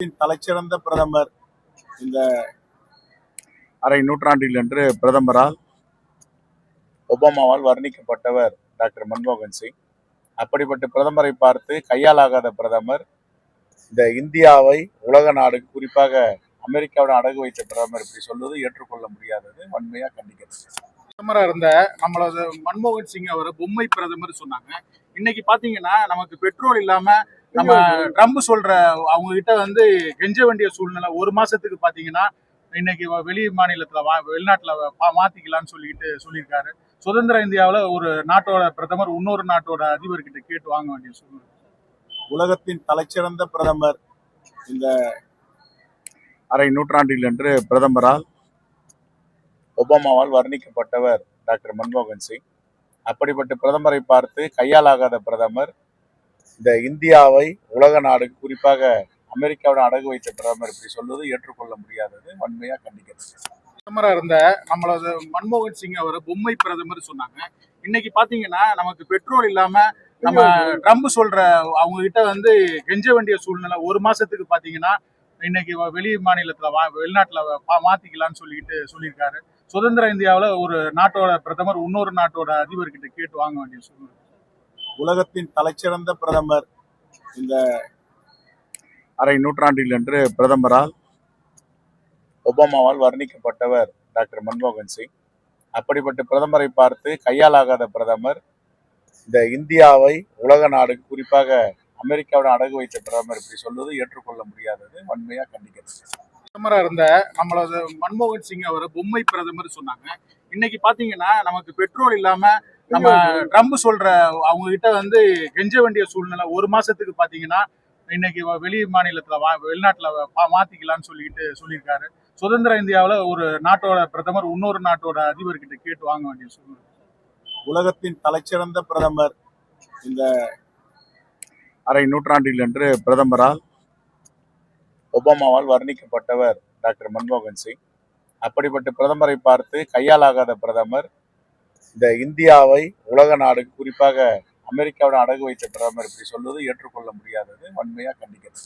தலைச்சிறந்த பிரதமர் இந்த அரை நூற்றாண்டில் என்று பிரதமரால் ஒபாமாவால் வர்ணிக்கப்பட்டவர் டாக்டர் மன்மோகன் சிங். அப்படிப்பட்ட பிரதமரை பார்த்து கையாலாகாத பிரதமர், இந்த இந்தியாவை உலக நாடு, குறிப்பாக அமெரிக்காவுடன் அடகு வைத்த பிரதமர் இப்படி சொல்வது ஏற்றுக்கொள்ள முடியாதது, வன்மையா கண்டிக்கிறது. பிரதமரா இருந்த நம்மளோட மன்மோகன் சிங் அவரை பொம்மை பிரதமர் சொன்னாங்க. இன்னைக்கு பாத்தீங்கன்னா நமக்கு பெட்ரோல் இல்லாம நம்ம ட்ரம்ப் சொல்ற அவங்க கிட்ட கெஞ்ச வேண்டிய சூழ்நிலை. ஒரு மாசத்துக்கு பாத்தீங்கன்னா இன்னைக்கு வெளி மாநிலத்துல வெளிநாட்டுல மாத்திக்கலாம்னு சொல்லியிருக்காரு. சுதந்திர இந்தியாவில் ஒரு நாட்டோட பிரதமர் இன்னொரு நாட்டோட அதிபர்கிட்ட கேட்டு வாங்க வேண்டிய சூழ்நிலை. உலகத்தின் தலைச்சிறந்த பிரதமர் இந்த அரை நூற்றாண்டில் என்று பிரதமரால் ஒபாமாவால் வர்ணிக்கப்பட்டவர் டாக்டர் மன்மோகன் சிங். அப்படிப்பட்ட பிரதமரை பார்த்து கையாலாகாத பிரதமர், இந்த இந்தியாவை உலக நாடு, குறிப்பாக அமெரிக்காவுடன் அடகு வைத்த பிரதமர் இப்படி சொல்வது ஏற்றுக்கொள்ள முடியாதது, வன்மையா கண்டிக்கிறது. பிரதமரா இருந்த நம்மளோட மன்மோகன் சிங் அவரை பொம்மை பிரதமர் சொன்னாங்க. இன்னைக்கு பாத்தீங்கன்னா நமக்கு பெட்ரோல் இல்லாம நம்ம ட்ரம்ப் சொல்ற அவங்க கிட்ட கெஞ்ச வேண்டிய சூழ்நிலை. ஒரு மாசத்துக்கு பாத்தீங்கன்னா இன்னைக்கு வெளி மாநிலத்துல வெளிநாட்டுல மாத்திக்கலாம்னு சொல்லியிருக்காரு. சுதந்திர இந்தியாவில் ஒரு நாட்டோட பிரதமர் இன்னொரு நாட்டோட அதிபர்கிட்ட கேட்டு வாங்க வேண்டிய சூழ்நிலை. உலகத்தின் தலைச்சிறந்த பிரதமர் இந்த அரை நூற்றாண்டில் என்று பிரதமரால் ஒபாமாவால் வர்ணிக்கப்பட்டவர் டாக்டர் மன்மோகன் சிங். அப்படிப்பட்ட பிரதமரை பார்த்து கையாலாகாத பிரதமர், இந்த இந்தியாவை உலக நாடு, குறிப்பாக அமெரிக்காவுடன் அடகு வைத்த பிரதமர் இப்படி சொல்வது ஏற்றுக்கொள்ள முடியாதது, வன்மையா கண்டிக்கிறது. பிரதமரா இருந்த நம்மளோட மன்மோகன் சிங் அவரை பொம்மை பிரதமர் சொன்னாங்க. இன்னைக்கு பாத்தீங்கன்னா நமக்கு பெட்ரோல் இல்லாம நம்ம ட்ரம்ப் சொல்ற அவங்க கிட்ட கெஞ்ச வேண்டிய சூழ்நிலை. ஒரு மாசத்துக்கு பாத்தீங்கன்னா இன்னைக்கு வெளி மாநிலத்துல வெளிநாட்டுல மாத்திக்கலாம்னு சொல்லியிருக்காரு. சுதந்திர இந்தியாவில் ஒரு நாட்டோட பிரதமர் இன்னொரு நாட்டோட அதிபர்கிட்ட கேட்டு வாங்க வேண்டிய சூழ்நிலை. உலகத்தின் தலைச்சிறந்த பிரதமர் இந்த அரை நூற்றாண்டில் என்று பிரதமரால் ஒபாமாவால் வர்ணிக்கப்பட்டவர் டாக்டர் மன்மோகன் சிங். அப்படிப்பட்ட பிரதமரை பார்த்து கையாலாகாத பிரதமர், இந்த இந்தியாவை உலக நாடு, குறிப்பாக அமெரிக்காவுடன் அடகு வைத்த பிரதமர் இப்படி சொல்வது ஏற்றுக்கொள்ள முடியாதது, வன்மையா கண்டிக்கிறது.